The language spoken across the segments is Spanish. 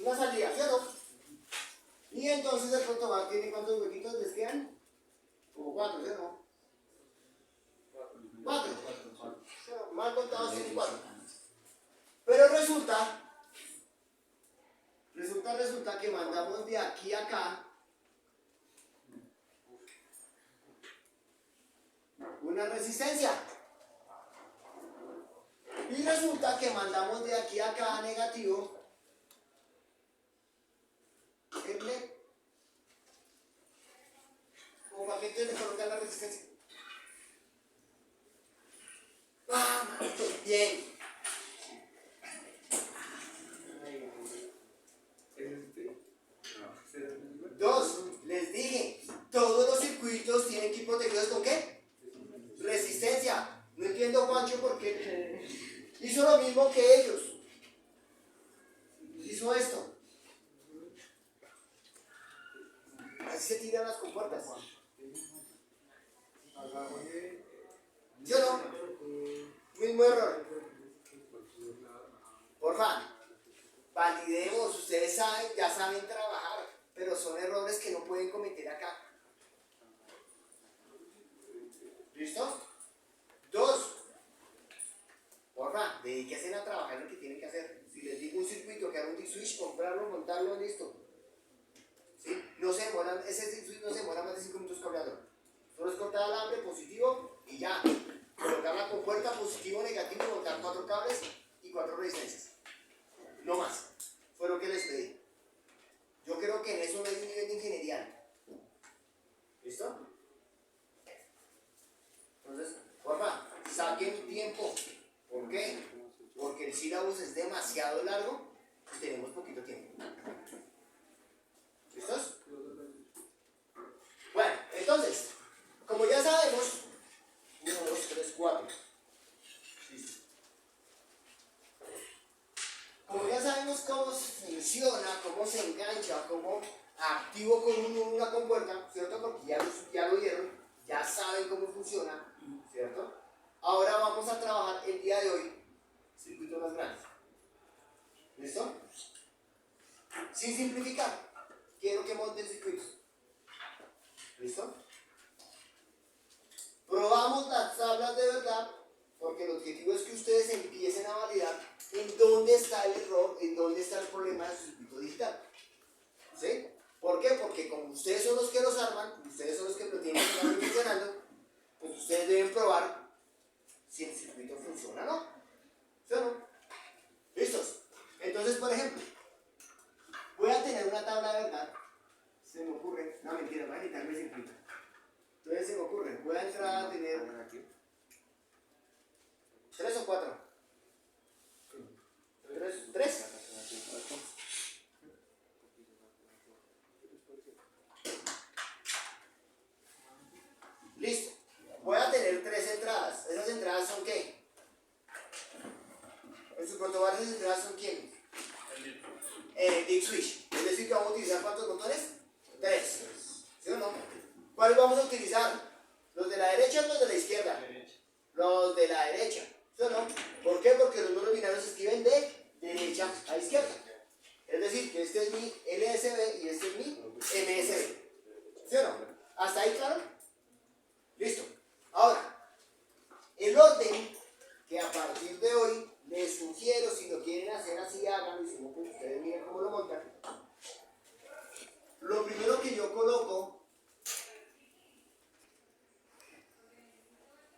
una salida, ¿cierto? Y entonces el protobar tiene ¿cuántos huequitos les quedan? Como 4, ¿cierto? 4. Mal contados tiene 4. Pero resulta que mandamos de aquí a acá una resistencia. Y resulta que mandamos de aquí a acá negativo el LED. ¿Cómo para qué le colocan la resistencia? ¡Ah! Bien. 2. Les dije, todos los circuitos tienen que ir protegidos ¿con qué? Resistencia. No entiendo, Juancho, por qué hizo lo mismo que ellos. Hizo esto. Así se tiran las compuertas. ¿Sí o no? Mismo error. Porfa, validemos. Ustedes saben, ya saben trabajar, pero son errores que no pueden cometer acá. ¿Listo? 2. Porfa, dedíquense a trabajar lo que tienen que hacer. Si les digo un circuito que haga un D-switch, comprarlo, montarlo, listo. ¿Sí? No se demoran, ese D-switch no se demora más de 5 minutos cableando. Solo es cortar alambre positivo y ya. Colocar la compuerta positivo, negativo, montar 4 cables y 4 resistencias. No más. Fue lo que les pedí. Yo creo que en eso no hay un nivel de ingeniería. ¿Listo? Entonces, porfa, saquen tiempo. ¿Por qué? Porque el sílabus es demasiado largo y tenemos poquito tiempo. ¿Listos? Bueno, entonces, como ya sabemos, 1, 2, 3, 4. Listo. Como ya sabemos cómo funciona, cómo se engancha, cómo activo con una compuerta, ¿cierto? Porque ya lo vieron, ya saben cómo funciona, ¿cierto? Ahora vamos a trabajar el día de hoy circuitos más grandes. ¿Listo? Sin simplificar, quiero que monten circuitos. ¿Listo? Probamos las tablas de verdad, porque el objetivo es que ustedes empiecen a validar en dónde está el error, en dónde está el problema de su circuito digital. ¿Sí? ¿Por qué? Porque como ustedes son los que los arman, ustedes son los que lo tienen que estar funcionando, pues ustedes deben probar si el circuito funciona o no. ¿Sí o no? ¿Listos? Entonces, por ejemplo, voy a tener una tabla de verdad. Se me ocurre, no mentira, voy a quitarme el circuito. Entonces se me ocurre, voy a entrar a tener 3 o 4. 3. Listo. Voy a tener 3 entradas. ¿Esas entradas son qué? En su protobar esas entradas son quiénes? El deep switch. Es decir, que vamos a utilizar ¿cuántos botones? 3. ¿Sí o no? ¿Cuáles vamos a utilizar? ¿Los de la derecha o los de la izquierda? Los de la derecha. ¿Sí o no? ¿Por qué? Porque los números binarios se escriben de derecha a izquierda. Es decir, que este es mi LSB y este es mi MSB. ¿Sí o no? ¿Hasta ahí claro? Listo. Ahora, el orden que a partir de hoy les sugiero, si lo quieren hacer así, háganlo, y si no, pues ustedes miren cómo lo montan. Lo primero que yo coloco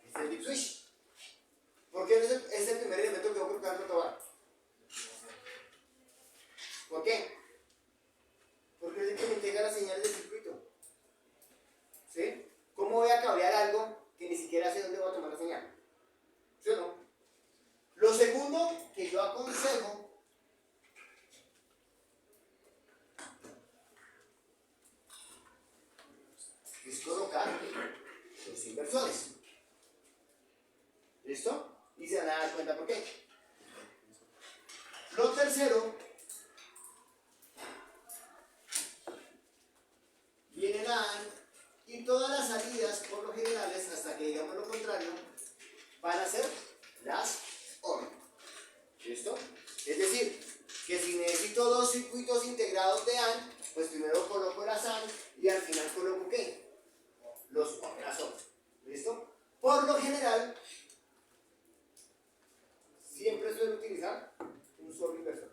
es el deep switch. ¿Por qué es el primer elemento que voy a colocar en el protobar? ¿Por qué? Porque es el que me entrega las señales del circuito. ¿Sí? ¿Cómo voy a cablear algo que ni siquiera sé dónde voy a tomar la señal? ¿Sí o no? Lo segundo que yo aconsejo es colocar los inversores. ¿Listo? Y se van a dar cuenta por qué. Lo tercero necesito dos circuitos integrados de AND, pues primero coloco las AND y al final coloco ¿qué? Los OR. ¿Listo? Por lo general, siempre suelo utilizar un solo inversor.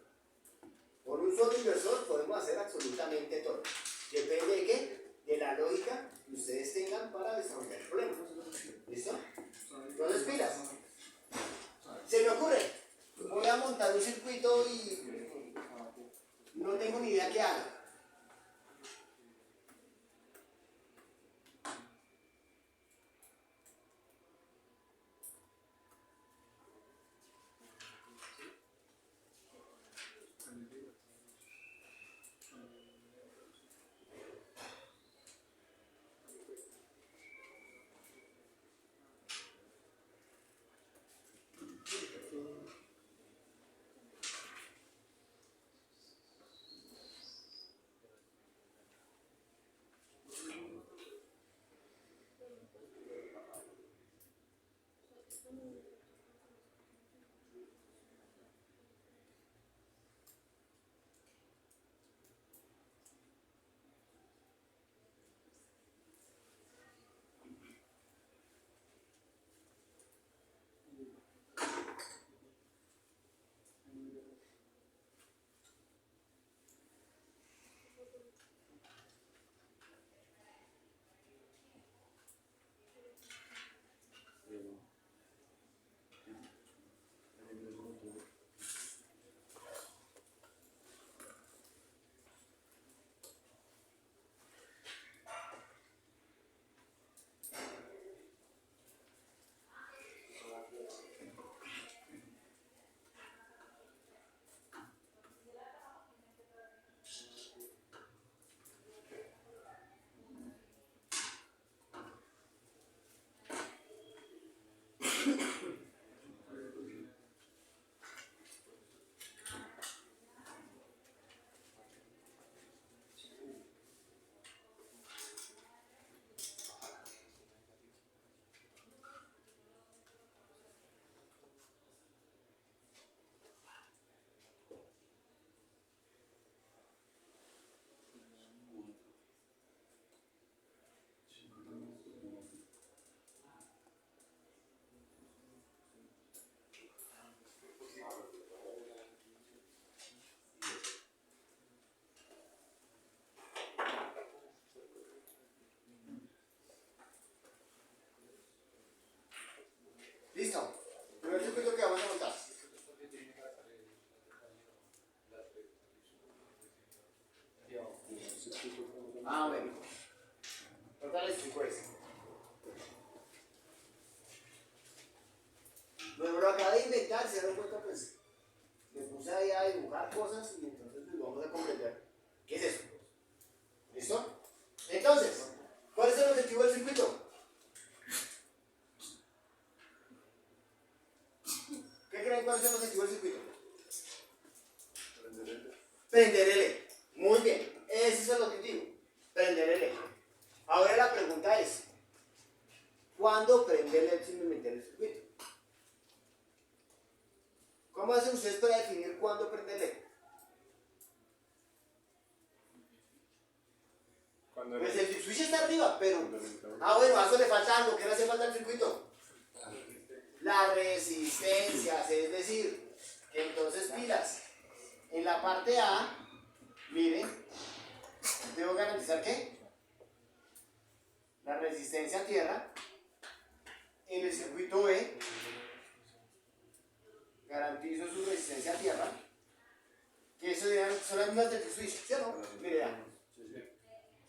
Con un solo inversor podemos hacer absolutamente todo. Depende de qué, de la lógica que ustedes tengan para desarrollar el problema. ¿Listo? Entonces, pilas. Se me ocurre, voy a montar un circuito y no tengo ni idea qué haga. Listo. Primer circuito que vamos a montar. Ah, bueno. Total les explico eso. Bueno, lo acabo de inventar, se dan cuenta, pues me puse ahí a dibujar cosas y entonces pues, vamos a comprender qué es eso. ¿Listo? Entonces, ¿cuál es el objetivo del circuito? ¿Qué creen cuál es el objetivo del circuito? Prender el eje. Muy bien, ese es el objetivo, prender el eje. Ahora la pregunta es, ¿cuándo prende el LED simplemente en el circuito? ¿Cómo hacen ustedes para definir cuándo prende el LED? Pues el switch está arriba, pero... Ah, bueno, a eso le falta algo. ¿Qué le hace falta al circuito? Las resistencias, es decir, que entonces pilas. En la parte A, miren, debo garantizar ¿qué? La resistencia a tierra. En el circuito B, garantizo su resistencia a tierra. Que eso son las mismas del switch, ¿sí o no? Mire, ya.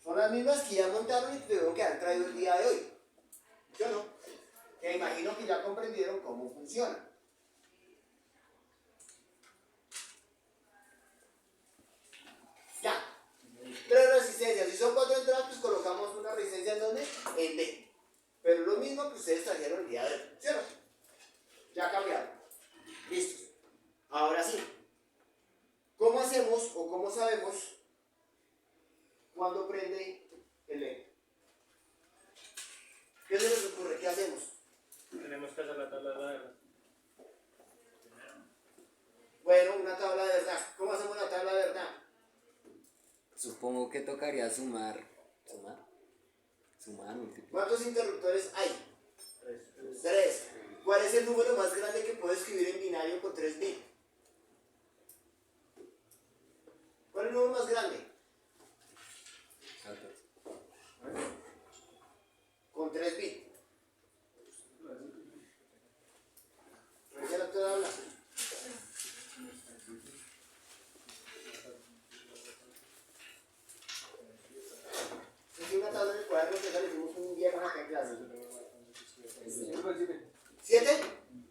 Son las mismas que ya montaron y tuvieron que haber traído el día de hoy. ¿Sí o no? Que imagino que ya comprendieron cómo funciona. Ya. 3 resistencias. Si son 4 entradas, pues colocamos una resistencia en donde? En D. Pero lo mismo que ustedes trajeron el día de hoy. ¿Sí o no? Ya cambiaron. Listo. Ahora sí. ¿Cómo hacemos o cómo sabemos cuándo prende el LED? ¿Qué se les ocurre? ¿Qué hacemos? Tenemos que hacer la tabla de la verdad. Bueno, una tabla de verdad. ¿Cómo hacemos la tabla de verdad? Supongo que tocaría sumar. Sumar, multiplicar. ¿Cuántos interruptores hay? 3. ¿Cuál es el número más grande que puedo escribir en binario con 3 bits? ¿Cuál es el número más grande? 14. Con 3 bits. Revisa toda habla. Hice una tabla en el cuaderno que le hicimos un viernes acá en clase. 7.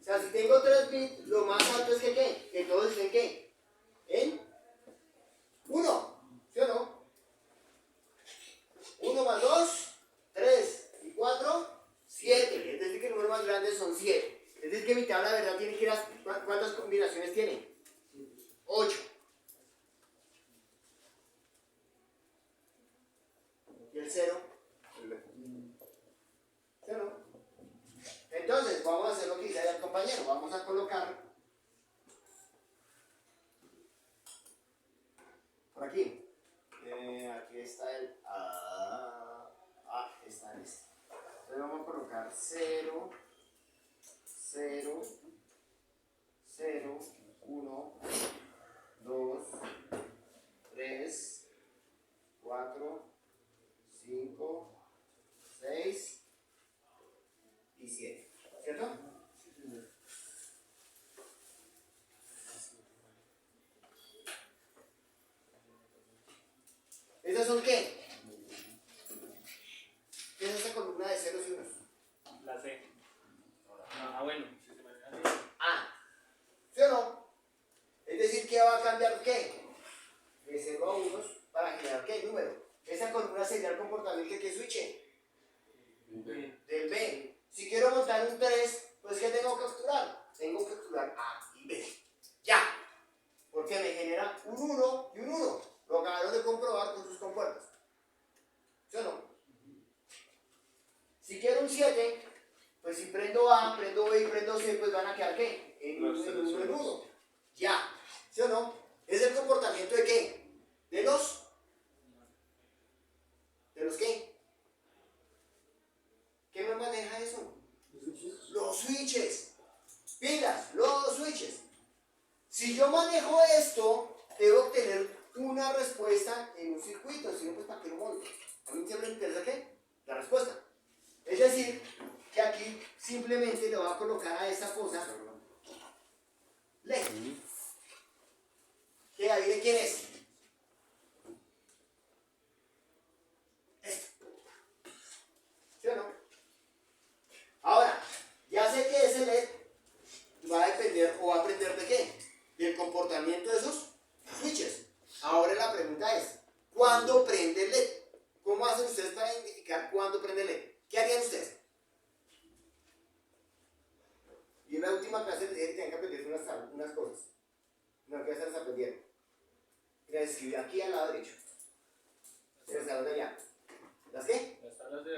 O sea, si tengo 3 bits, lo más alto es que ¿qué? Que todos estén ¿qué? En 1. ¿Sí o no? 1 más 2, 3 y 4, 7. Es decir, que el número más grande son 7. Es decir, que mi tabla de verdad tiene que ir a... ¿Cuántas combinaciones tiene? 8. ¿Y el 0? ¿Sí o no? Entonces, vamos a hacer lo que dice ahí el compañero. Vamos a colocar por aquí. Aquí está el está en este. Entonces vamos a colocar 0, 0, 0, 1, 2, 3, 4, 5, 6 y 7. ¿Cierto? ¿Esas son qué? ¿Qué es esta columna de ceros y unos? La C. Bueno. Si se maneja así. ¿Sí o no? Es decir, que va a cambiar qué? De 0 a 1 para generar qué número. Esa columna sería el comportamiento que switche. Del B. Si quiero montar un 3, pues ¿qué tengo que capturar? Tengo que capturar A y B. Ya. Porque me genera un 1 y un 1. Lo acabaron de comprobar con sus compuertas. ¿Sí o no? Si quiero un 7, pues si prendo A, prendo B y prendo C, pues van a quedar ¿qué? En 1, en 1. Ya. ¿Sí o no? Es el comportamiento de qué? De los qué? ¿Qué me maneja eso? Los switches. Pilas, los switches. Si yo manejo esto, debo obtener una respuesta en un circuito, si no, pues ¿para qué lo monto? A mí siempre me interesa ¿qué? La respuesta. Es decir, que aquí simplemente le voy a colocar a esta cosa LED. ¿Qué? ¿Adivine quién es? Esto. ¿Sí o no? Ahora, ya sé que ese LED va a depender o va a aprender de qué? Del comportamiento de esos switches. Ahora la pregunta es, ¿cuándo prende el LED? ¿Cómo hacen ustedes para identificar cuándo prende el LED? ¿Qué harían ustedes? Y en la última clase les dije que tenían que aprender unas cosas. No, que se las aprendieron. Y las escribí aquí al lado derecho. Se las tablas de allá. ¿Las qué?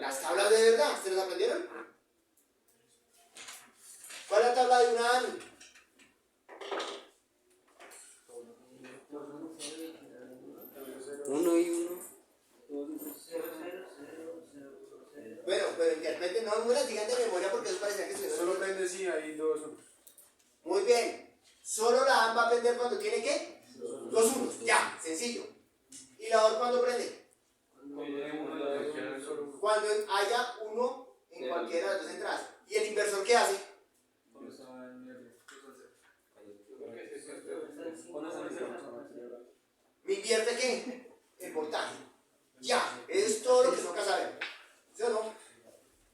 Las tablas de verdad. ¿Se las aprendieron? ¿Cuál es la tabla de una ANI? Uno y uno. Bueno, pero interpreten, no me las digan de memoria porque eso parecía que estuvieron. Solo prende si hay dos unos. Muy bien. Solo la AN va a prender cuando tiene ¿qué? Dos unos. Ya, sencillo. ¿Y la OR cuando prende? Cuando haya uno en cualquiera de las dos entradas. ¿Y el inversor qué hace? ¿Me invierte qué? El voltaje. Ya, es todo lo que toca saber. ¿Sí o no?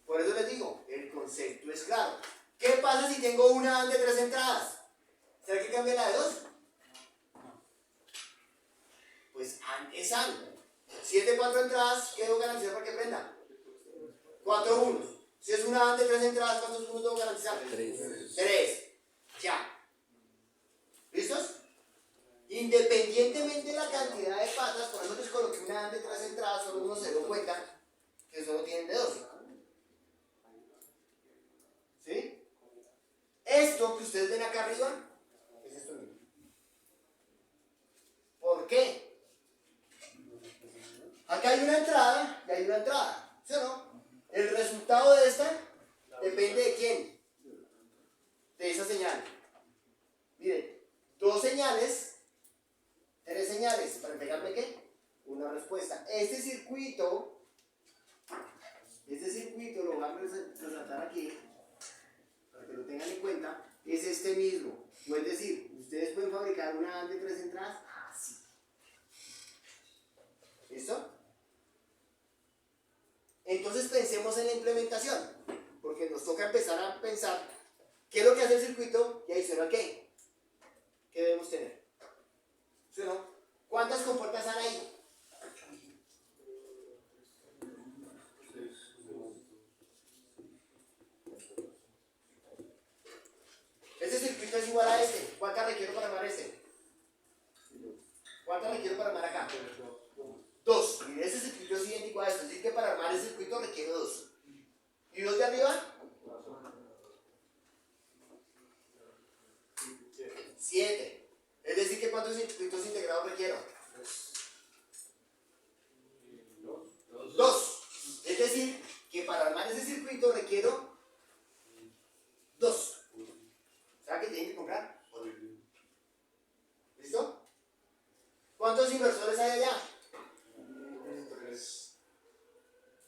Por eso les digo, el concepto es claro. ¿Qué pasa si tengo una AND de 3 entradas? ¿Será que cambia la de 2? Pues AND es AND. Si es de 4 entradas, ¿qué debo garantizar para que prenda? 4 unos. Si es una AND de 3 entradas, ¿cuántos unos debo garantizar? 3. Ya. ¿Listos? Independientemente de la cantidad de patas, por eso les coloqué una AND de 3 entradas, solo uno se dio cuenta que solo tienen de 2. ¿Sí? Esto que ustedes ven acá arriba es esto mismo. ¿Por qué? hay una entrada y hay una entrada, ¿sí o no? El resultado de esta depende de quién, de esa señal. Miren, 2 señales, 3 señales, para entregarme ¿qué? Una respuesta. Este circuito lo voy a resaltar aquí, para que lo tengan en cuenta, es este mismo. O es decir, ustedes pueden fabricar una AND de 3 entradas así. ¿Listo? Entonces pensemos en la implementación, porque nos toca empezar a pensar qué es lo que hace el circuito y adicional qué debemos tener. ¿Sí o no? ¿Cuántas compuertas hay ahí? Este circuito es igual a este. ¿Cuántas requiero para armar este? ¿Cuántas requiero para armar acá? 2. Mire, este circuito es idéntico a esto. Así que para armar el circuito requiero 2. ¿Y 2 de arriba? 7. Es decir, que ¿cuántos circuitos integrados requiero? 2. Es decir, que para armar ese circuito requiero 2. O sea que tienen que comprar. ¿Listo? ¿Cuántos inversores hay allá?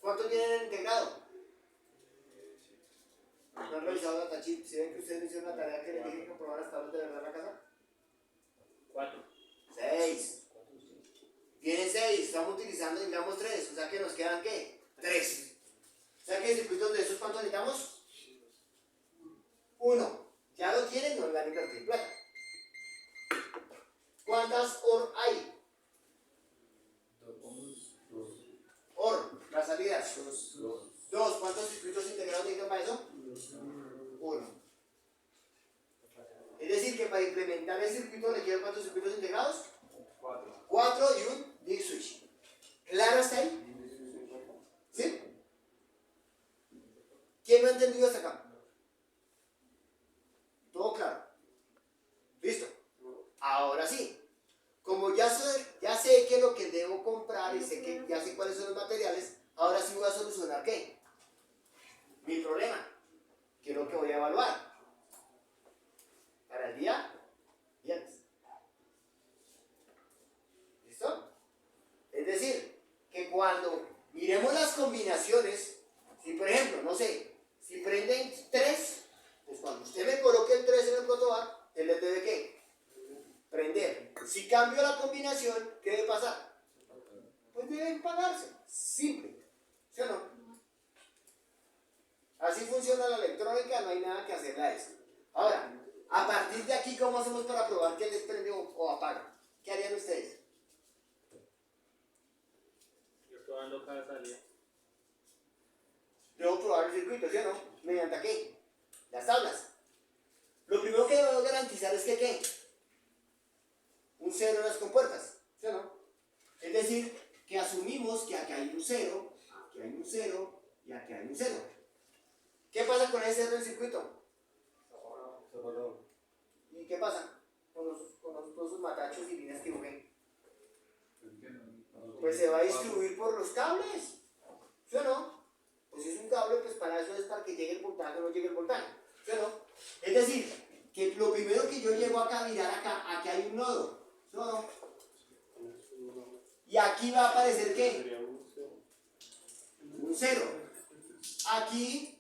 ¿Cuántos tienen integrado? ¿No han revisado la tachita? ¿Si ven que ustedes hicieron la tarea que les dije que comprobar las tablas de verdad en la casa? 4. 6. Tienen 6, estamos utilizando, digamos 3, o sea que nos quedan ¿qué? 3. O sea que el circuito de esos, ¿cuántos necesitamos? 1. ¿Ya lo tienen? No le van a invertir plata. ¿Cuántas OR hay? OR, las salidas. 2. ¿Cuántos circuitos integrados necesitan para eso? 1. Es decir, que para implementar el circuito requiere ¿cuántos circuitos integrados? 4 y un big switch. ¿Claro hasta ahí? ¿Sí? ¿Quién lo ha entendido hasta acá? ¿Todo claro? ¿Listo? Ahora sí. Como ya sé qué es lo que debo comprar y ya sé cuáles son los materiales, ahora sí voy a solucionar ¿qué? Mi problema. ¿Qué es lo que voy a evaluar? Para el día viernes. ¿Listo? Es decir, que cuando miremos las combinaciones, si por ejemplo, no sé, si prenden 3, pues cuando usted me coloque el 3 en el protobar, él les debe ¿qué? Prender. Si cambio la combinación, ¿qué debe pasar? Pues deben pagarse. Simple. ¿Sí o no? Así funciona la electrónica, no hay nada que hacerle a eso. Ahora, a partir de aquí, ¿cómo hacemos para probar que les prende o apaga? ¿Qué harían ustedes? Yo estoy dando cada salida. Debo probar el circuito, ¿sí o no? ¿Mediante qué? Las tablas. Lo primero que debo garantizar es que ¿qué? Un 0 en las compuertas, ¿sí o no? Es decir, que asumimos que aquí hay un 0, aquí hay un 0 y aquí hay un 0. ¿Qué pasa con ese 0 en el circuito? ¿Y qué pasa con todos sus matachos y líneas que jueguen? Pues se va a distribuir por los cables, ¿sí o no? Pues si es un cable, pues para eso es para que llegue el voltaje o no llegue el voltaje, ¿sí o no? Es decir, que lo primero que yo llego acá a mirar acá, aquí hay un nodo, ¿sí o no? Y aquí va a aparecer ¿qué? Un 0. Aquí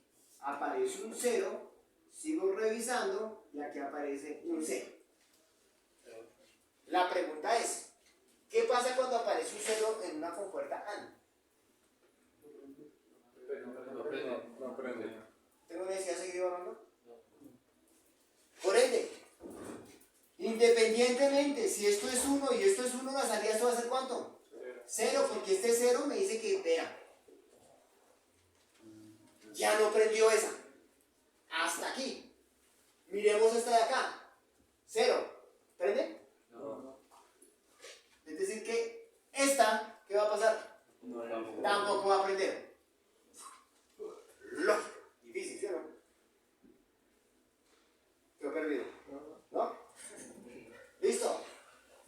aparece un 0, sigo revisando y aquí aparece un 0. La pregunta es, ¿qué pasa cuando aparece un 0 en una compuerta AND? No prende. ¿Tengo necesidad de seguir evaluando? Por ende, independientemente si esto es 1 y esto es 1, la salida esto va a ser ¿cuánto? 0, porque este 0 me dice que, vea, ya no prendió esa. Hasta aquí. Miremos esta de acá. 0. ¿Prende? No. Es decir que esta, ¿qué va a pasar? Tampoco va a prender. Lógico. Difícil, ¿sí o no? ¿Qué he perdido? ¿No? ¿Listo?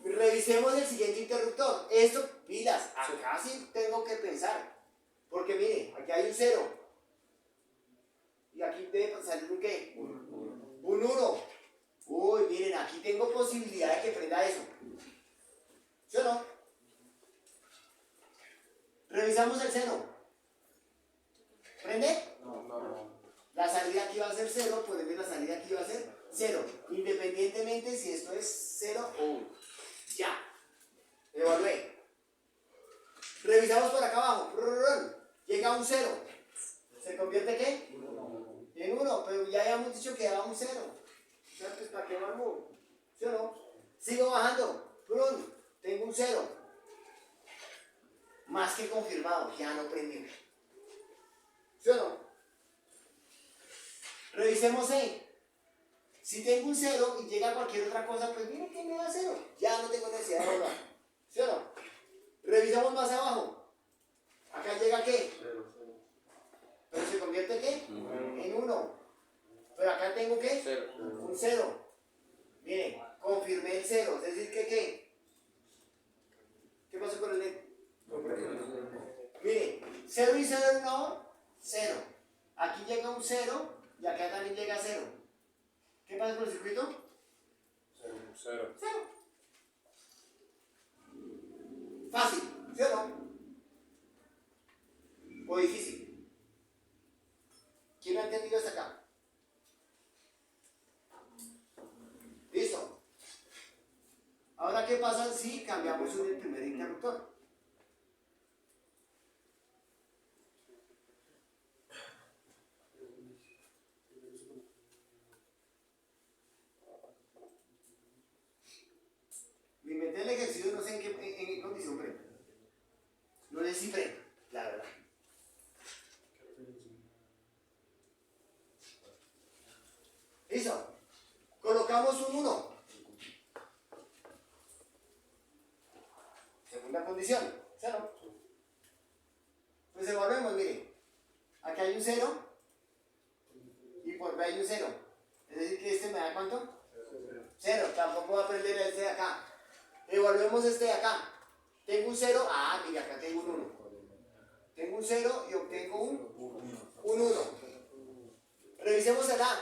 Revisemos el siguiente interruptor. Esto, pilas, acá sí tengo que mire, aquí hay un 0. Y aquí debe salir un ¿qué? Un 1. Uy, miren, aquí tengo posibilidad de que prenda eso. ¿Sí o no? Revisamos el 0. ¿Prende? No. La salida aquí va a ser 0, por ende la salida aquí va a ser 0. Independientemente si esto es 0 o 1. Ya. Evalué. Revisamos por acá abajo. Llega a un 0. ¿Se convierte qué? En 1. Pero ya habíamos dicho que daba un 0. O sea, pues ¿para qué vamos? ¿Sí o no? Sigo bajando. Tengo un 0. Más que confirmado. Ya no prendió. ¿Sí o no? Revisemos E. Si tengo un 0 y llega cualquier otra cosa, pues mire que me da 0. Ya no tengo necesidad de evaluar. ¿Sí o no? Revisamos más abajo. Acá llega ¿qué? Pero se convierte ¿qué? En 1. Pero acá tengo ¿qué? Un 0. Miren, confirmé el 0. Es decir, que ¿qué? ¿Qué pasó con el LED? Miren, 0 y 0 es 1, 0. Aquí llega un 0 y acá también llega 0. ¿Qué pasa con el circuito? 0. 0. Fácil, ¿sí o no? O difícil. ¿Quién ha entendido hasta acá? ¿Listo? Ahora, ¿qué pasa si cambiamos el primer interruptor? Me inventé el ejercicio, no sé en qué condición prende. No sé si prende, la verdad. ¿Listo? Colocamos un 1. Segunda condición, ¿sí o no? Pues evaluemos, mire. Aquí hay un 0 y por B hay un 0. Es decir, que este me da ¿cuánto? 0. Tampoco va a prender este de acá. Evaluemos este de acá. Tengo un 0. Ah, mira, acá tengo un 1. Tengo un 0 y obtengo un 1. Revisemos el A.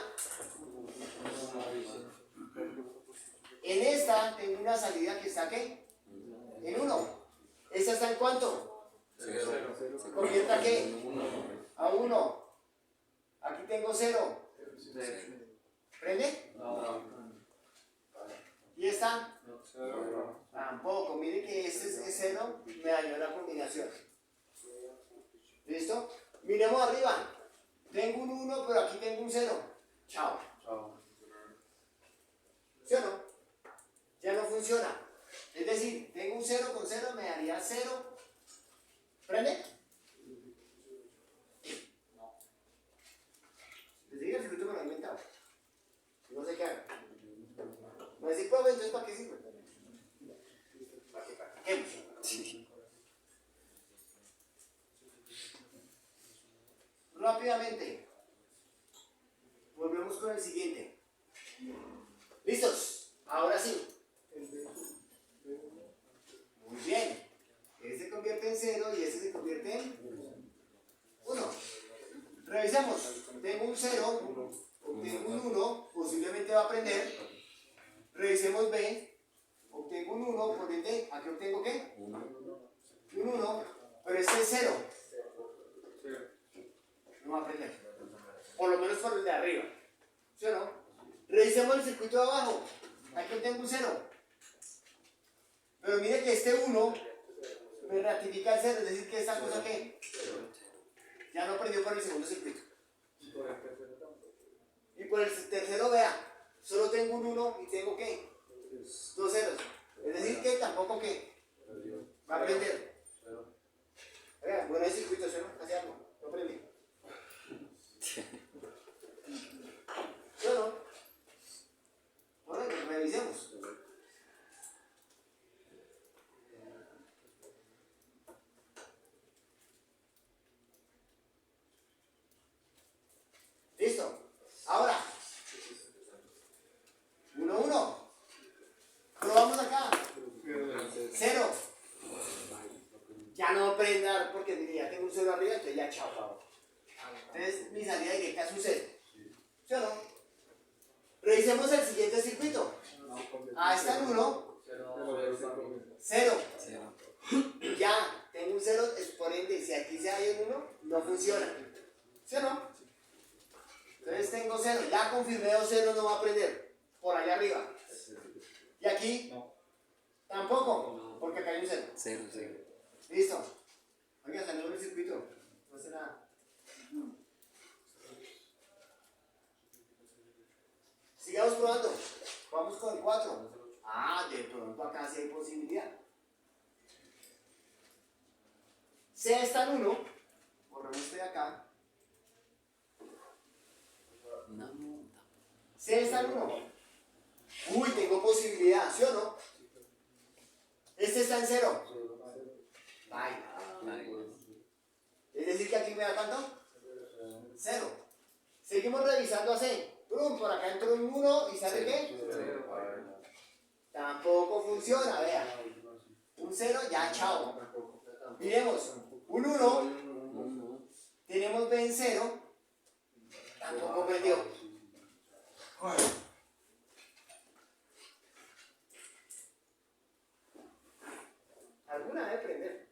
En esta tengo una salida que está ¿qué? En 1. ¿Esta está en cuánto? 0. ¿Se convierte a qué? A 1. Aquí tengo 0. ¿Prende? ¿Y esta? Tampoco. Mire que este es 0. Me dañó la combinación. ¿Listo? Miremos arriba. Tengo un 1, pero aquí tengo un 0. Chao. ¿Sí o no? Ya no funciona. Es decir, tengo un 0 con 0, me daría 0. ¿Prende? No. Les digo el circuito me lo he inventado. No sé qué haga. Me decís, profe, entonces ¿para qué sirve? ¿Para qué practiquemos? Sí. Rápidamente. Volvemos con el siguiente. ¿Listos? Ahora sí. Muy bien. Este se convierte en 0 y este se convierte en 1. Revisemos. Tengo un 0, obtengo un 1, posiblemente va a prender. Revisemos B. Obtengo un 1, por ende, ¿aquí obtengo qué? Un 1, pero este es 0. No va a prender. Por lo menos por el de arriba. ¿Sí o no? Revisemos el circuito de abajo. Aquí obtengo un 0. Pero mire que este 1 me ratifica el 0, es decir que esta cosa ¿qué? Ya no prendió por el segundo circuito. Y por el tercero, vea, solo tengo un 1 y tengo ¿qué? 2 ceros. Es decir que tampoco ¿qué? Va a prender. Oiga, bueno, el circuito, ¿sí o no? Casi algo. No prende. ¿Sí o no? Bueno, pues revisemos. ¿Listo? Ahora, 1, 1. Probamos acá. 0. Ya no prenda porque mire, ya tengo un 0 arriba, entonces ya chao. Entonces mi salida directa es un 0. ¿Sí o no? Revisemos el siguiente circuito. A está en 1, 0. Ya, tengo un 0, por ende, si aquí se hay un 1, no funciona. ¿Sí o no? Entonces tengo 0, ya confirmé 0, no va a prender. Por allá arriba. ¿Y aquí? Tampoco, porque acá hay un 0. 0. Listo. Oiga, salió el circuito. No hace nada. Sigamos probando. Vamos con el 4. Ah, de pronto acá sí hay posibilidad. C está en 1. Borramos este de acá. No. C está en 1. Uy, tengo posibilidad, ¿sí o no? Este está en 0. Bye. Es decir, que aquí me da cuánto? 0. Seguimos revisando a C. Por acá entró un 1 y ¿sale qué? Tampoco funciona, vea. Un 0, ya chao. Miremos, un 1, tenemos B en 0, tampoco prendió. Alguna debe prender.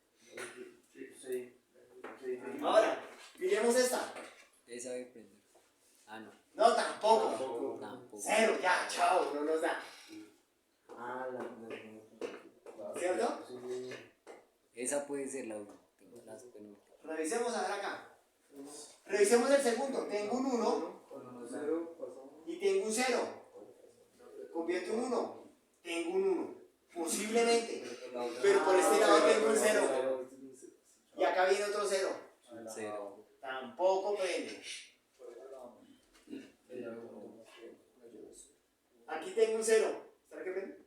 Ahora, miremos esta. Esa debe prender. Ah, no. No, tampoco. Tampoco. 0, ya, chao, no nos da. ¿Cierto? Esa puede ser la última. Las penúltimas. Revisemos a ver acá. Revisemos el segundo. Tengo un 1 y tengo un 0. Convierto un 1. Tengo un 1. Posiblemente. Pero por este lado tengo un 0. Y acá viene otro 0. 0. Tampoco prende. Aquí tengo un 0. ¿Será que prende?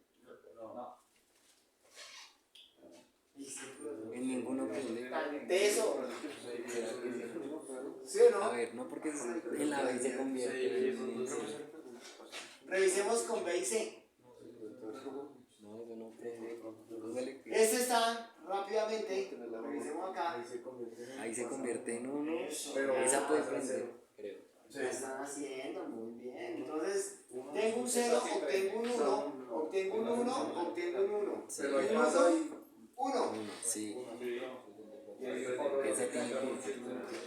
En ninguno prende. Tan teso. ¿Será que sí? ¿Sí o no? A ver, no porque en la B se convierte. Revisemos con B y C. No, eso no prende. Póngale que Este está rápidamente. Revisemos acá. ahí se convierte en 1. Pero Esa puede prender, creo. Lo están haciendo muy bien. Entonces, tengo un 0, obtengo un 1, obtengo un 1, obtengo un 1. Pero hay más ahí. 1. Sí. Esa tiene que.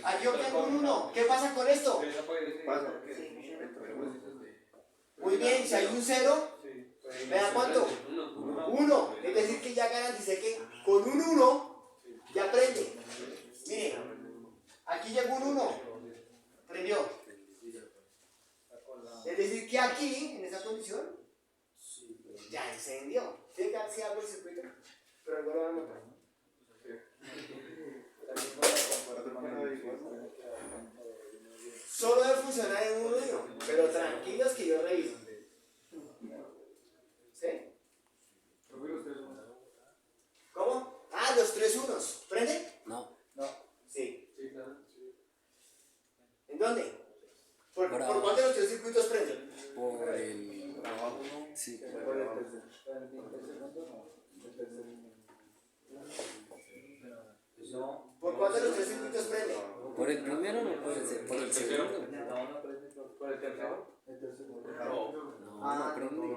Aquí obtengo un 1. ¿Qué pasa con esto? Muy bien, si hay un 0, ¿me da cuánto? 1. Es decir, que ya garanticé que con un 1 ya prende. Miren, aquí llegó un 1. Prendió. Es decir, que aquí, en esa condición, ya encendió. ¿Sí que así hago el circuito? Pero algo lo vamos a notar. Solo debe funcionar en un 1, pero tranquilos que yo reviso. ¿Sí? ¿Cómo? Ah, los 3 unos. ¿Prende? No. Sí. ¿En dónde? ¿Por Bravo. cuál de los 3 circuitos prende? Por el. Sí. ¿Por cuál de los 3 circuitos prende? Por el primero no puede ser. Por el segundo. ¿Por el tercero? No, no prende.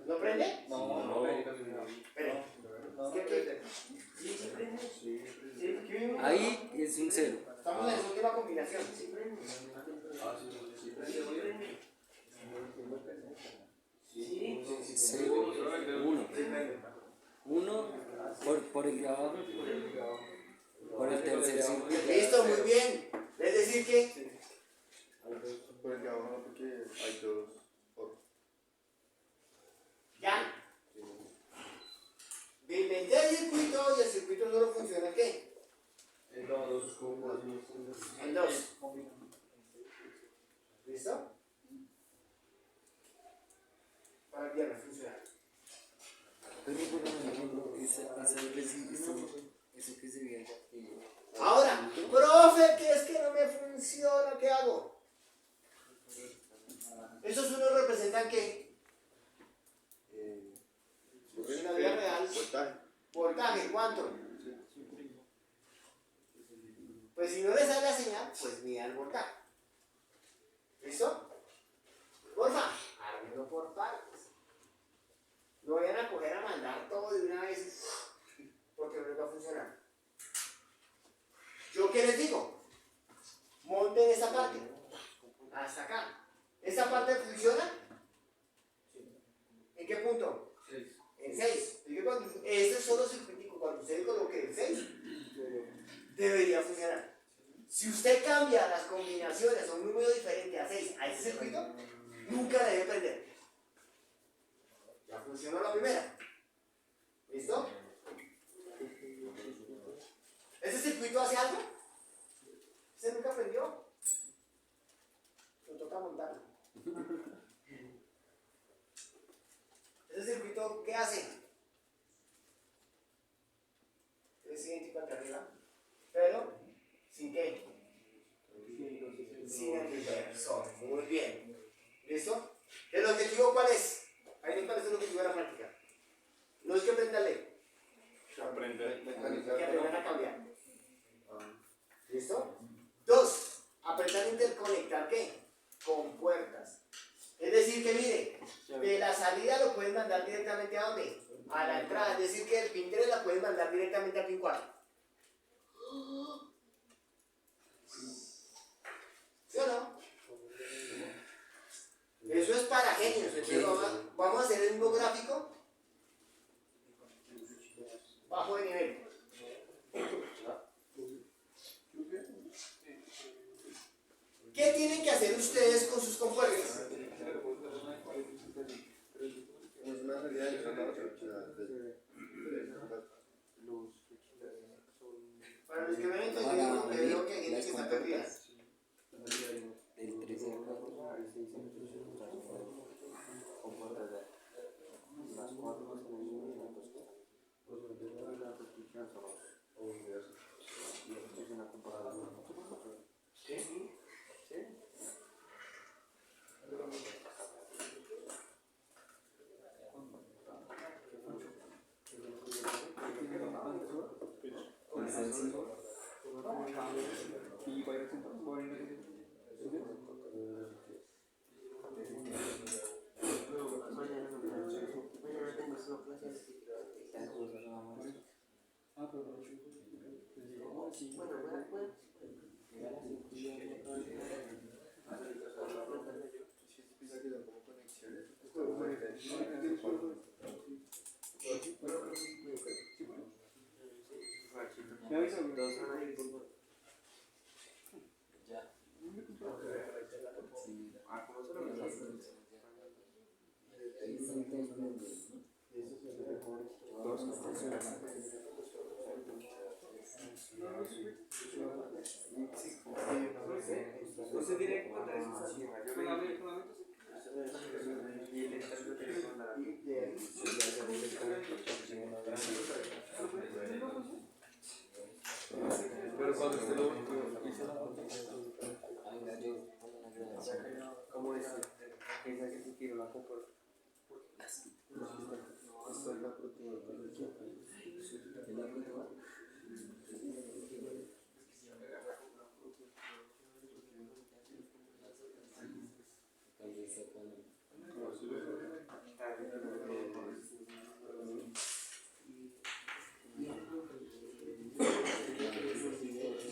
¿No prende? No. Espere. Sí prende. Sí, aquí vimos. Ahí es un 0. Estamos en su última combinación. Sí prende. 0, 1. 1 por el de abajo. Por el tercer circuito. Listo, muy bien. Es decir que Por el que abajo porque hay dos. ya. Me inventé el circuito y el circuito solo funciona ¿en qué? En 2. ¿Listo? Para el viernes funciona. Pero por ejemplo, eso que se ve aquí. Ahora, profe, que es que no me funciona, ¿qué hago? Esos unos representan ¿qué? En la vida real. Voltaje, ¿cuánto? Pues si no le sale la señal, pues mira el voltaje. ¿Listo? Porfa, ármenlo por partes. No vayan a coger a mandar todo de una vez porque no les va a funcionar. ¿Yo qué les digo? Monten esta parte. Hasta acá. ¿Esta parte funciona? ¿En qué punto? 6. En 6. Este es solo circuitico. Cuando usted coloque el 6, debería funcionar. Si usted cambia las combinaciones a un número diferente a 6 a ese circuito, nunca debe prender. Ya funcionó la primera. ¿Listo? ¿Ese circuito hace algo? ¿Ese nunca prendió? Lo toca montarlo. ¿Ese circuito qué hace? Es idéntico al de arriba, pero ¿sin qué? Sin el inversor. Muy bien. ¿Listo? ¿El objetivo cuál es? Ahí me parece el objetivo de la práctica. No es que aprenderle. Aprender Que aprendan a cambiar. ¿Listo? 2. Aprender a interconectar ¿qué? Con puertas. Es decir, que mire, de la salida lo pueden mandar directamente a ¿dónde? A la entrada. Es decir, que el pin 3 la pueden mandar directamente al pin 4. ¿Sí o no? Eso es para genios. Entonces vamos a hacer el mismo gráfico bajo de nivel. ¿Qué tienen que hacer ustedes con sus compuertas? es una salida de entrada a otra. Para los que no han entendido, creo que hay gente que está perdida. El 3 y el 4. Pero cuando usted lo ¿Cómo es? Esa que se quiere la copa.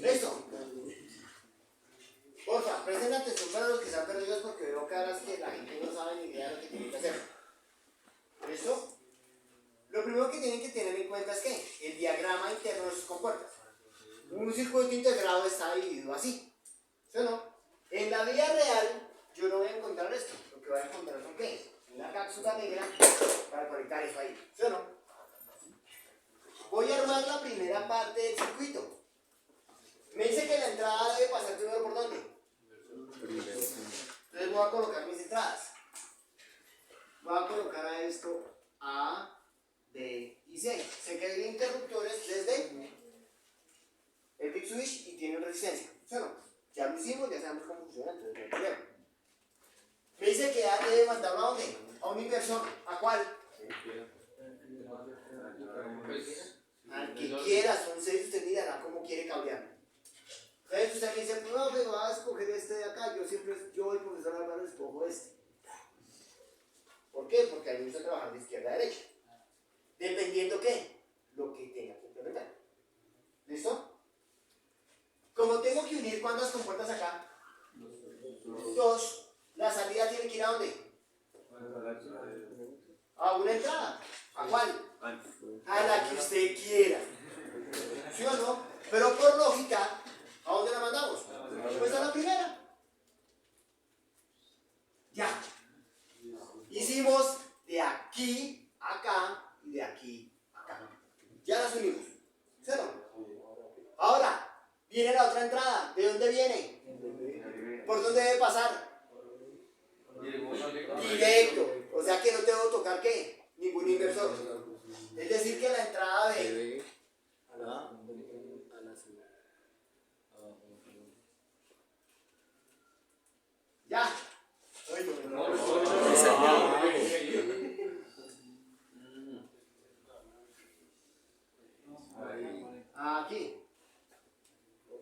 ¿Listo? Porfa, presten atención para los que están perdidos porque veo caras que la gente no sabe ni idea de lo que tiene que hacer. ¿Listo? Lo primero que tienen que tener en cuenta es que el diagrama interno de sus compuertas. Un circuito integrado está dividido así. ¿Sí o no? En la vida real, yo no voy a encontrar esto. Lo que voy a encontrar son ¿qué? Una cápsula negra para conectar eso ahí. ¿Sí o no? Voy a armar la primera parte del circuito. Me dice que la entrada debe pasar primero por ¿dónde? Entonces voy a colocar mis entradas. Voy a colocar a esto A, B y C. Sé que hay interruptores desde el big switch y tienen resistencia. ¿Sí o no? Ya lo hicimos, ya sabemos cómo funciona, entonces no hay problema. Me dice que A debe mandarlo a ¿dónde? A un inversor. ¿A cuál? Al que quiera, son 6, usted mirará cómo quiere cambiarlo. venimos a trabajar de izquierda a derecha. Dependiendo qué, lo que tenga que implementar. ¿Listo? Como tengo que unir cuántas compuertas acá, 2, la salida tiene que ir a dónde? A una entrada. ¿A cuál? A la que usted quiera. ¿Sí o no? Pero por lógica, ¿a dónde la mandamos? Pues a la primera. Ya. Hicimos de aquí a acá y de aquí a acá. Ya las unimos. ¿Sí o no? Ahora, viene la otra entrada. ¿De dónde viene? ¿Por dónde debe pasar? Directo. O sea que no tengo que tocar ¿qué? Ningún inversor. Es decir que la entrada B ya. Aquí.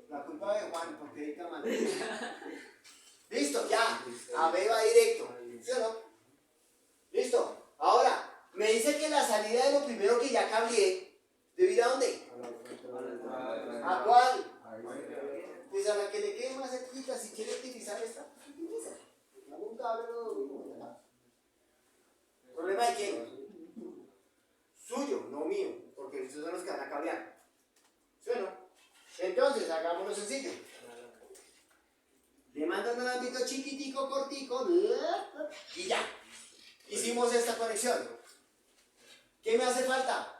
La culpa de Juan porque edita mal. Listo, ya. A B va directo. ¿Sí o no? Listo. Ahora, me dice que la salida de lo primero que ya cableé, ¿debe ir a dónde? ¿A cuál? Pues a la que le quede más cerquita. Si quiere utilizar esta, utiliza. Hago un cable. ¿Problema de quién? Suyo, no mío. Porque esos son los que van a cablear. ¿Sí o no? Entonces, hagámoslo sencillo. Le mandan un ámbito chiquitico, cortico, y ya. Hicimos esta conexión. ¿Qué me hace falta?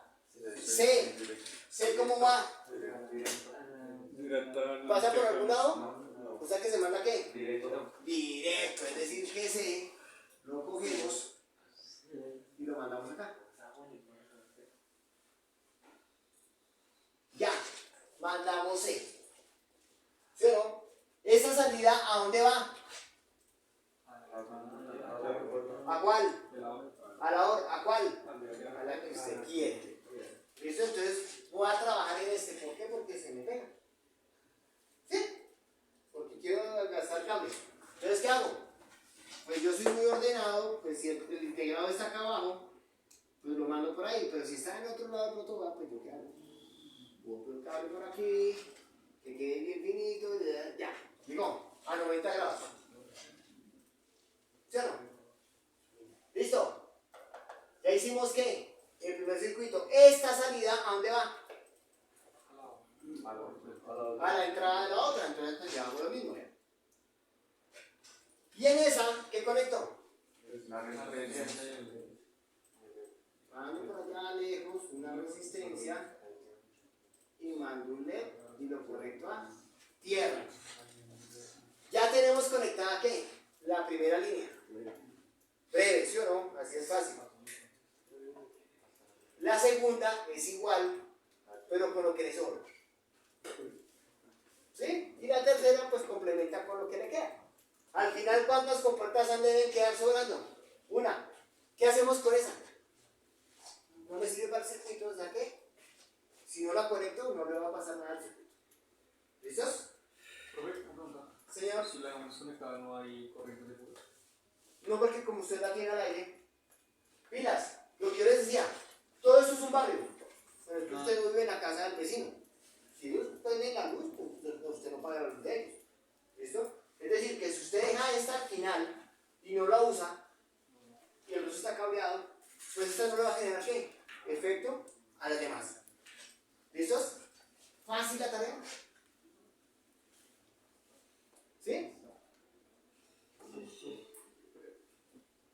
C. ¿C cómo va? ¿Pasa por algún lado? O sea que se manda ¿qué? Directo. Es decir, que C lo cogemos y lo mandamos acá. Ya. Mandamos C. ¿Sí o no? ¿Esa salida a dónde va? ¿A cuál? ¿A cuál? A la que usted quiere. ¿Listo? Entonces voy a trabajar en este. ¿Por qué? Porque se me pega. ¿Sí? Porque quiero gastar cables. Entonces, ¿qué hago? Pues yo soy muy ordenado. Pues si el integrado está acá abajo, pues lo mando por ahí. Pero si está en otro lado del protobús, pues yo qué hago. Boto el cable por aquí, que quede bien finito, ya. Digo, a 90 grados. ¿Sí o no? ¿Listo? Ya hicimos ¿qué? El primer circuito. Esta salida, ¿a dónde va? A la entrada de la otra. Entonces pues ya hago lo mismo. ¿Y en esa qué conecto? Mando por allá lejos una resistencia y mando un LED y lo conecto a tierra. Ya tenemos conectada ¿qué? La primera línea. Breve, ¿sí o no? Así es fácil. La segunda es igual, pero con lo que le sobra. ¿Sí? Y la tercera pues complementa con lo que le queda. Al final, ¿cuántas compuertas deben quedar sobrando? Una. ¿Qué hacemos con esa? No me sirve para el circuito, o sea que si no la conecto no le va a pasar nada al circuito. ¿Listos? Profe, una pregunta. Señor. Si la dejamos conectada no hay corriente de puro. No, porque como usted la tiene al aire. Pilas, lo que yo les decía, todo eso es un barrio. Pero es que usted no vive en la casa del vecino. Si usted tiene la luz, pues usted no paga la luz de ellos. ¿Listo? Es decir, que si usted deja esta al final y no la usa, y el luz está cableado, pues esta no le va a generar ¿qué? Efecto a las demás. ¿Listos? Fácil la tarea. ¿Sí?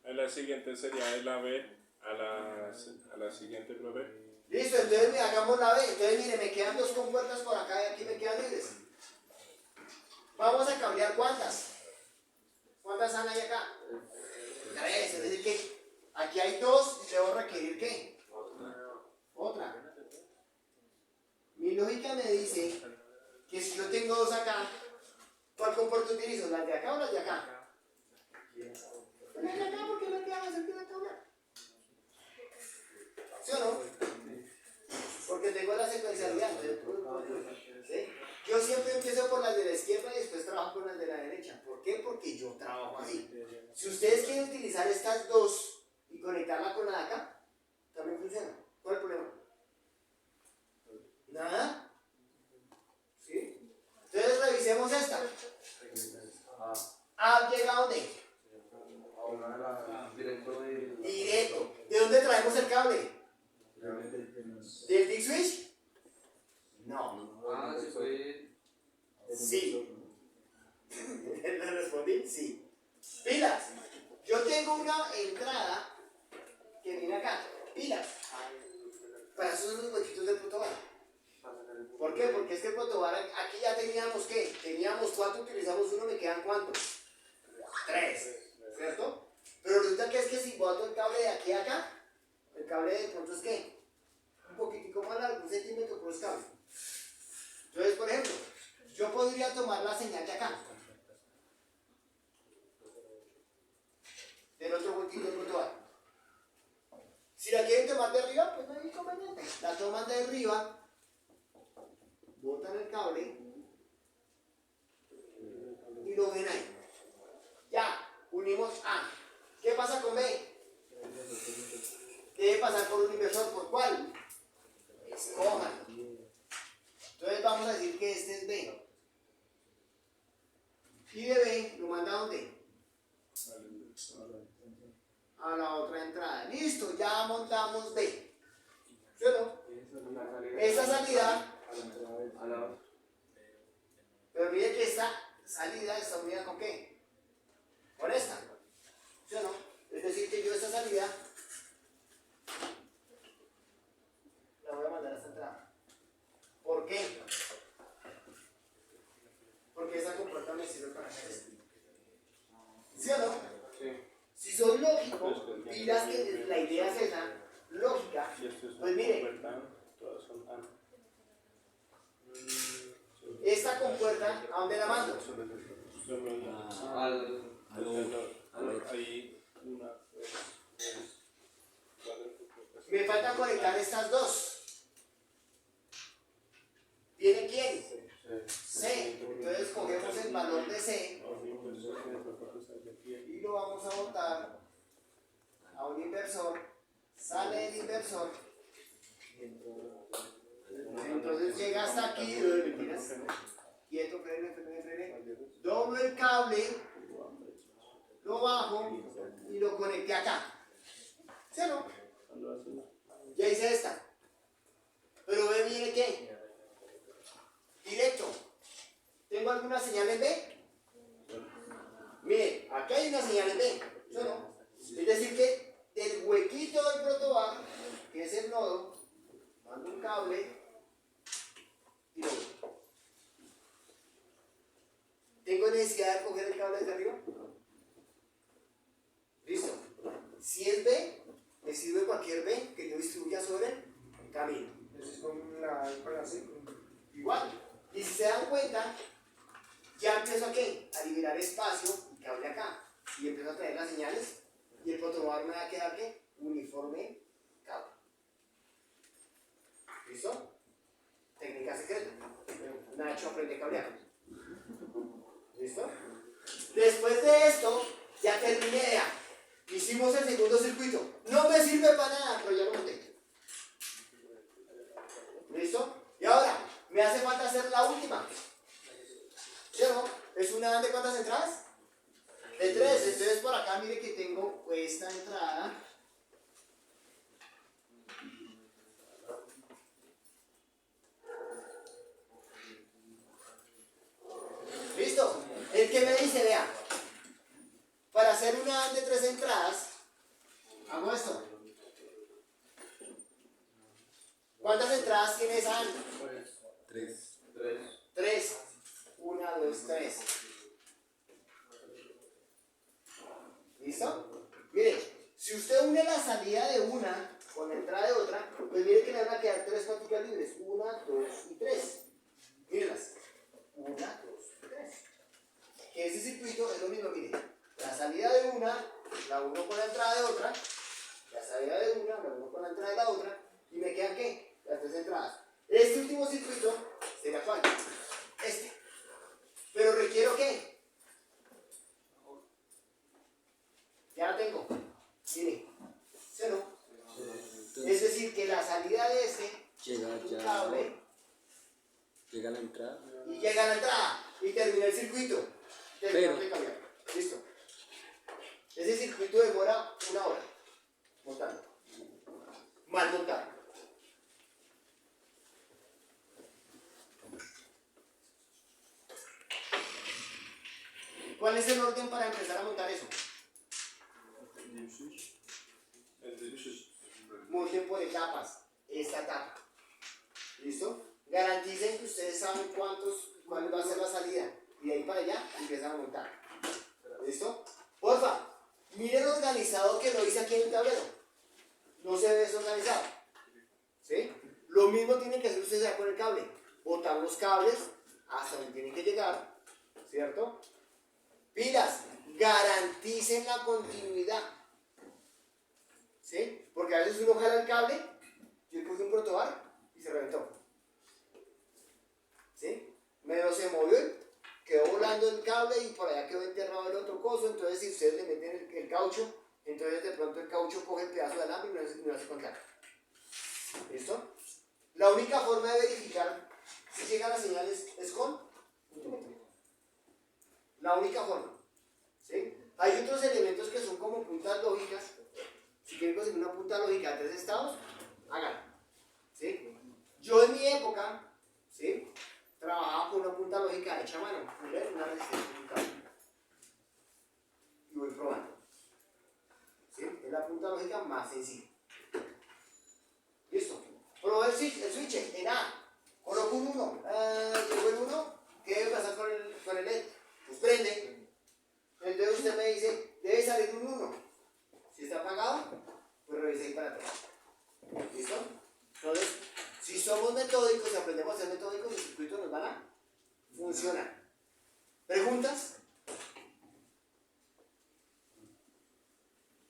A la siguiente sería de la B a la siguiente, profe. Listo, entonces hagamos la B. Entonces mire, me quedan dos compuertas por acá y aquí me quedan libres. Vamos a cablear ¿cuántas? ¿Cuántas han hay acá? 3, es decir que aquí hay 2 y debo requerir ¿qué? Otra. Mi lógica me dice que si yo tengo 2 acá, ¿cuál compuerta utilizo? ¿Las de acá o las de acá? Pues las de acá porque me queda más cerca de la tabla. ¿Sí o no? Porque tengo la secuencialidad. ¿Sí? Yo siempre empiezo por las de la izquierda y después trabajo con las de la derecha. ¿Por qué? Porque yo trabajo así. Si ustedes quieren utilizar estas dos y conectarla con la de acá, también funciona. ¿Cuál es el problema? Nada. ¿Sí? Entonces revisemos esta. ¿Ha llegado de? Directo. ¿De dónde traemos el cable? ¿Del Dick Switch? No. Sí. ¿Le respondí? Sí. Pilas. Yo tengo una entrada que viene acá. Pilas. Para esos son los huequitos del protobar. ¿Por qué? Porque es que el protobar aquí ya teníamos ¿qué? Teníamos 4, utilizamos uno, me quedan ¿cuántos? 3. ¿Cierto? Pero resulta que es que si boto el cable de aquí a acá, el cable de pronto es ¿qué? Un poquitico más largo, 1 centímetro por el cable. Entonces, por ejemplo, yo podría tomar la señal de acá. Del otro huequito del protobar. Si la quieren tomar de arriba, pues no hay inconveniente. La toman de arriba, botan el cable y lo ven ahí. Ya, unimos A. ¿Qué pasa con B? Debe pasar por un inversor. ¿Por cuál? Escojan. Entonces vamos a decir que este es B. Y de B lo manda a ¿dónde? A la otra entrada. Listo, ya montamos B. ¿Sí o no? Esa salida. Pero mire que esta salida está unida con ¿qué? Con esta. ¿Sí o no? Es decir, que yo esta salida la voy a mandar a esta entrada. ¿Por qué? Porque esa compuerta me sirve para hacer esto. ¿Sí o no? Sí. Si soy lógico, dirás que la idea es esa, lógica, pues mire, esta compuerta, ¿a dónde la mando? Me falta conectar estas dos. ¿Viene quién? C. Entonces cogemos el valor de C y lo vamos a botar a un inversor. Sale el inversor. Entonces llega hasta aquí. Mentiras. Quieto, frene. Doblo el cable, lo bajo y lo conecté acá. ¿Sí o no? Ya hice esta. Pero ve, mire qué. Directo. ¿Tengo alguna señal en B? Mire, aquí hay una señal en B. ¿Sí o no? Es decir que del huequito del protobar, que es el nodo, mando un cable y lo voy. ¿Tengo necesidad de coger el cable desde arriba? Listo. Si es B, me sirve cualquier B que yo distribuya sobre el camino. Eso es con la C. Igual. Y si se dan cuenta, ya empiezo a ¿qué? A liberar espacio y cable acá. Y empiezo a traer las señales. Y el protobar me va a quedar ¿qué? Uniforme cable. ¿Listo? Técnica secreta. Nacho aprende cablear. ¿Listo? Después de esto, ya terminé ya. Hicimos el segundo circuito. No me sirve para nada, pero ya lo monté. ¿Listo? Y ahora, me hace falta hacer la última. ¿Sí o no? ¿Es una de cuántas entradas? De 3. Entonces por acá mire que tengo esta entrada. ¿Listo? El que me dice, vea, para hacer una de 3 entradas, hago esto. ¿Cuántas entradas tiene esa AND? 3. 3. 1, 2, 3. ¿Listo? Mire, si usted une la salida de una con la entrada de otra, pues mire que le van a quedar 3 cuánticas libres. 1, 2 y 3. Mírenlas. 1, 2, 3. Que ese circuito es lo mismo, mire. La salida de una, la uno con la entrada de otra. La salida de una, la uno con la entrada de la otra. ¿Y me quedan qué? Las 3 entradas. Este último circuito sería ¿cuál? Este. Pero requiero ¿qué? Ya la tengo. Mire. Llega un ya. cable Llega a la entrada. y llega a la entrada y termina el circuito. Termina de cambiar. Listo. Ese circuito demora 1 hora montando. Mal montado. ¿Cuál es el orden para empezar a montar eso? Monten por etapas, esta etapa. ¿Listo? Garanticen que ustedes saben cuál va a ser la salida. Y de ahí para allá empiezan a montar. ¿Listo? Porfa, miren lo organizado que lo hice aquí en el tablero. No se ve desorganizado. ¿Sí? Lo mismo tienen que hacer ustedes ya con el cable. Botar los cables hasta donde tienen que llegar. ¿Cierto? Pilas, garanticen la continuidad. ¿Sí? Porque a veces uno jala el cable, yo cogí un protobar y se reventó. ¿Sí? Medio se movió, quedó volando el cable y por allá quedó enterrado el otro coso. Entonces, si ustedes le meten el caucho, entonces de pronto el caucho coge el pedazo de alambre y no hace contacto. ¿Listo? La única forma de verificar si llega la señal es con multímetro. La única forma. ¿Sí? Hay otros elementos que son como puntas lógicas. Si quieren conseguir una punta lógica de 3 estados, háganlo. ¿Sí? Yo en mi época, ¿sí?, trabajaba con una punta lógica hecha a mano, una resistencia de un cable. Y voy probando. ¿Sí? Es la punta lógica más sencilla. Listo. Probé el switch en A. Coloco un 1. Llegó el 1. ¿Qué debe pasar con el LED? Pues prende. Entonces usted me dice, debe salir un 1. Si está apagado, pues revise ahí para atrás. ¿Listo? Entonces, si somos metódicos y aprendemos a ser metódicos, los circuitos nos van a funcionar. ¿Preguntas?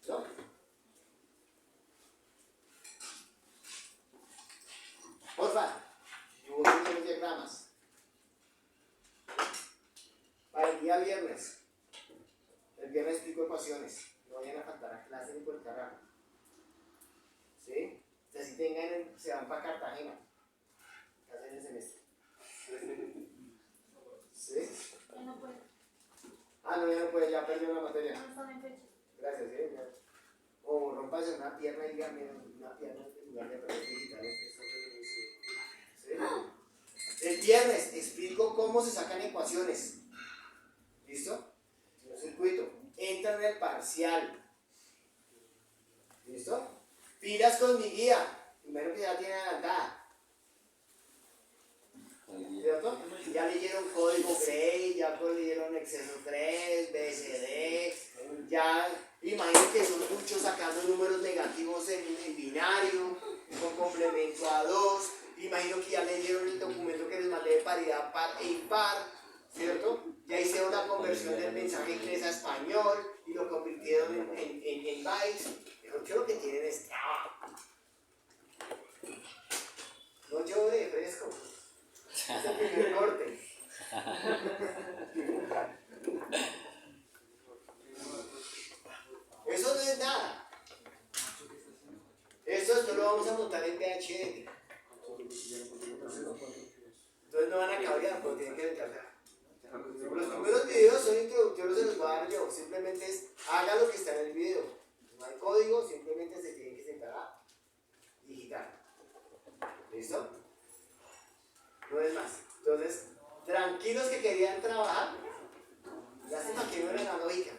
¿No? Porfa, dibujen los diagramas. Para el día viernes. El viernes explico ecuaciones. No vayan a faltar a clase ni por el carajo. ¿Sí? Ustedes si se van para Cartagena. Hacen el semestre. ¿Sí? Ya no puedo. Ah, no, ya no puede, ya perdió una materia. No están en fecha. Gracias, ¿sí? Ya. O rompase una pierna y dígame una pierna en lugar de perder digitales. ¿Sí? El viernes explico cómo se sacan ecuaciones. ¿Listo? Un circuito. Entran en el parcial. ¿Listo? Pilas con mi guía. Primero que ya tiene adelantada. ¿Cierto? Ya leyeron código Gray, ya leyeron exceso 3, BSD, ya imagino que son muchos sacando números negativos en binario, con complemento a 2, imagino que ya leyeron el documento que les mandé de paridad par e impar, ¿cierto? Ya hicieron la conversión del mensaje inglés a español y lo convirtieron en bytes. Pero yo lo que tienen es trabajo. No llore, fresco. Es el primer corte. Eso no es nada. Esto lo vamos a montar en VHD. Entonces no van a cabrear, pero tienen que entrar. Los primeros videos son introductorios, se los voy a dar yo. Simplemente es haga lo que está en el video. No hay código, simplemente se tienen que sentar a digitar. ¿Listo? No es más. Entonces, tranquilos que querían trabajar, ya se maquinaron en la lógica.